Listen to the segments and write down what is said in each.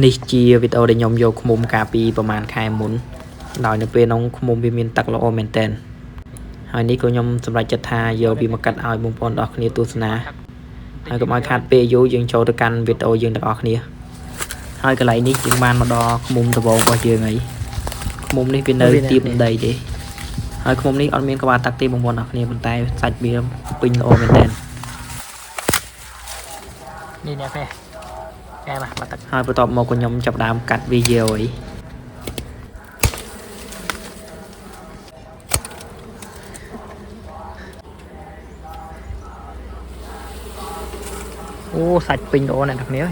នេះជាវីដេអូដែលខ្ញុំយកឃ្មុំកាលពីប្រហែលខែមុនដោយនៅពេលនោះឃ្មុំវាមានទឹកល្អមែនតើហើយនេះក៏ខ្ញុំសម្រេចចិត្តថាយកវាមកកាត់ឲ្យបងប្អូនទាំងអស់គ្នាទស្សនាហើយកុំឲ្យខាតពេលយូរយើងចូលទៅកាន់វីដេអូយើងទាំងអស់គ្នាហើយកន្លែងនេះយើងបានមកដល់ឃ្មុំដំបូងរបស់យើងហើយឃ្មុំនេះវានៅទីបដីទេហើយឃ្មុំនេះអត់មានក្បាលទឹកទេបងប្អូនទាំងអស់គ្នាប៉ុន្តែសាច់វាពេញល្អមែនតើនេះអ្នកនេះកែមកបាត់ទឹកហើយបន្ទាប់មកក៏ខ្ញុំចាប់ដើមកាត់វាយកហើយអូសាច់ពេញល្អអ្នកនរគ្នា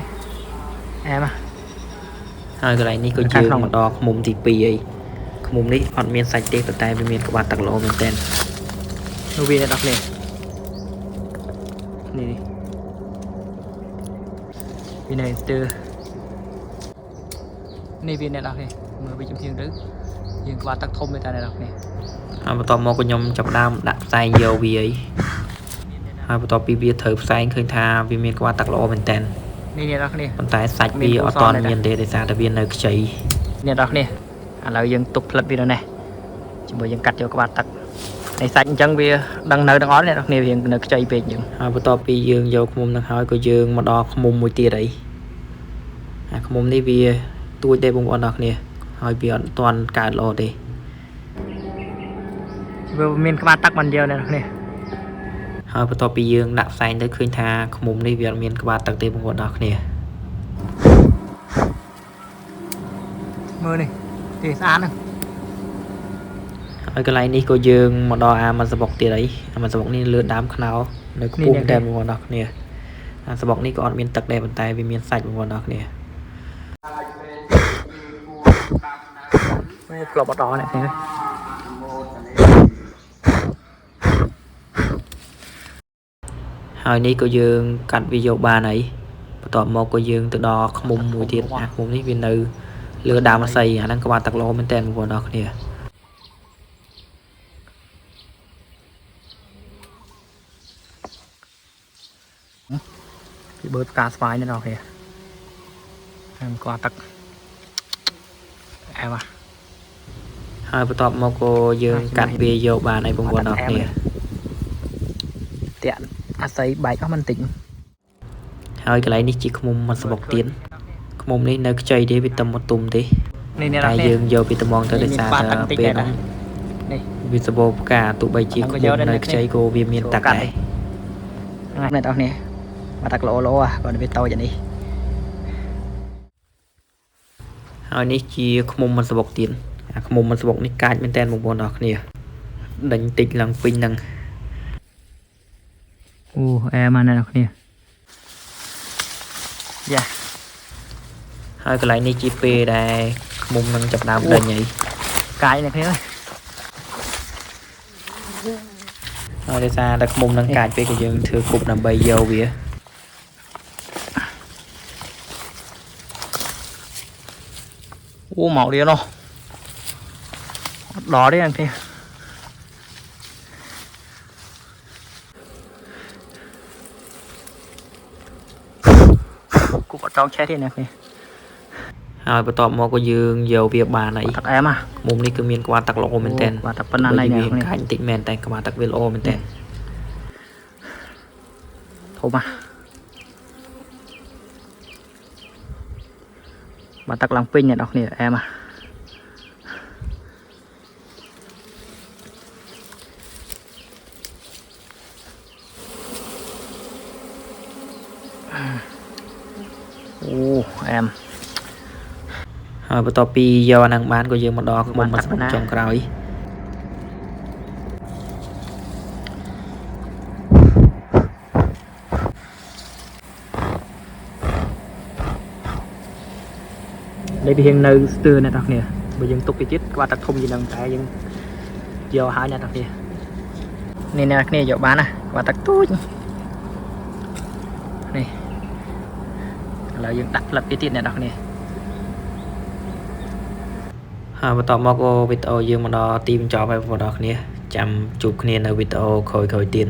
អែមហើយកន្លែងនេះក៏យើងមកដល់ឃ្មុំទី2ហើយឃ្មុំនេះអត់មានសាច់ទេប៉ុន្តែវាមានក្បាលទឹកល្អមែនតើនោះវាអ្នកនរគ្នានេះវានៅទៅនេះវាអ្នកនរគ្នាមើលវាជំទាវទៅយើងក្បាលទឹកធំមែនតើអ្នកនរគ្នាហើយបន្ទាប់មកក៏ខ្ញុំចាប់ដើមដាក់ផ្សែងយកវាហើយបន្ទាប់ពីវាត្រូវផ្សែងឃើញថាវាមានក្បាលទឹកល្អមែនតើនេះអ្នកនរគ្នាប៉ុន្តែសាច់វាអត់ទាន់មានទេដោយសារតែវានៅខ្ចីអ្នកនរគ្នាឥឡូវយើងទុកផ្លិតវានៅនេះជាមួយយើងកាត់យកក្បាលទឹកในសាច់អញ្ចឹងវាដឹងនៅទាំងអស់អ្នកនរគ្នាវានៅខ្ចីពេកអញ្ចឹងហើយបន្ទាប់ពីយើងយកឃ្មុំនឹងហើយក៏យើងមកដល់ឃ្មុំមួយទៀតហើយអាឃ្មុំនេះវាទួចទេបងប្អូនទាំងអស់គ្នាហើយវាអត់ទាន់កើតល្អទេវាមានក្បាលទឹកមិនយកអ្នកនរគ្នាហើយបន្ទាប់ពីយើងដាក់ផ្សែងទៅឃើញថាឃ្មុំនេះវាអត់មានក្បាលទឹកទេបងប្អូនទាំងអស់គ្នាមើលនេះទេស្អាតណាស់ហើយកន្លែងនេះក៏យើងមកដល់អាមិនសបុកទៀតហើយអាមិនសបុកនេះលើដើមខ្នោនៅខ្ពស់តែបងប្អូនទាំងអស់គ្នាអាសបុកនេះក៏អត់មានទឹកដែរប៉ុន្តែវាមានសាច់បងប្អូនទាំងអស់គ្នានេះក្លប់អត់ដល់នេះហើយនេះក៏យើងកាត់វាយកបានហើយបន្ទាប់មកក៏យើងទៅដល់ឃ្មុំមួយទៀតអាឃ្មុំនេះវានៅលើដើមអាស័យអាហ្នឹងក្បាលទឹកល្អមែនតើបងប្អូនទាំងអស់គ្នាពីបើផ្កាស្វាយនេះដល់គ្នាហើយក្បាលទឹកអែមហើយបន្ទាប់មកក៏យើងកាត់វាយកបានហើយបងប្អូនទាំងអស់គ្នាតាក់អាស័យបែកអស់មិនតិចហើយកន្លែងនេះជាឃ្មុំមិនសបុកទៀតឃ្មុំនេះនៅខ្ចីទេវាទំមកទុំទេតែយើងយកពីត្មងទៅដោយសារតែពេលហ្នឹងនេះវាសបោផ្កាទោះបីជាឃ្មុំនៅខ្ចីក៏វាមានទឹកដែរអ្នកទាំងអស់គ្នាបាត់ទឹកល្អល្អគាត់វាតូចនេះហើយនេះជាឃ្មុំមិនសបុកទៀតអាឃ្មុំមិនសបុកនេះកាចមែនតើបងប្អូនទាំងអស់គ្នាដេញតិចឡើងពេញហ្នឹងអូអែមណាស់អ្នកគ្នាយ៉ាហើយកន្លែងនេះជាពេលដែលឃ្មុំនឹងចាប់ដើមដេញហើយកាយអ្នកគ្នាហើយដោយសារតែឃ្មុំនឹងកាចពេកក៏យើងធ្វើគប់ដើម្បីយកវាអូមកទៀតនោះអត់ដល់ទេអ្នកគ្នាគប់អត់ចង់ឆេះទេអ្នកគ្នាហើយបន្ទាប់មកក៏យើងយកវាបានហើយទឹកអែមមុំនេះគឺមានក្បាលទឹកល្អមែនតើក្បាលទឹកប៉ុណ្ណាណៃនេះកាច់បន្តិចមែនតែក្បាលទឹកវាល្អមែនតើធំបាត់ទឹកឡើងពេញអ្នកនរគ្នាអែមអូអែមហើយបន្ទាប់ពីយកអាហ្នឹងបានក៏យើងមកដល់ឃ្មុំមិនសបុកចុងក្រោយនេះវានៅស្ទើរអ្នកនរគ្នាបើយើងទុកពីទៀតក្បាលទឹកធំជាងនឹងតែយើងយកហើយអ្នកនរគ្នានេះអ្នកនរគ្នាយកបានណាក្បាលទឹកទូចនេះឥឡូវយើងដាក់ផ្លិតទៀតអ្នកនរគ្នាហើយបន្ទាប់មកវីដេអូយើងមកដល់ទីបញ្ចប់ហើយបងប្អូនទាំងអស់គ្នាចាំជួបគ្នានៅវីដេអូក្រោយៗទៀត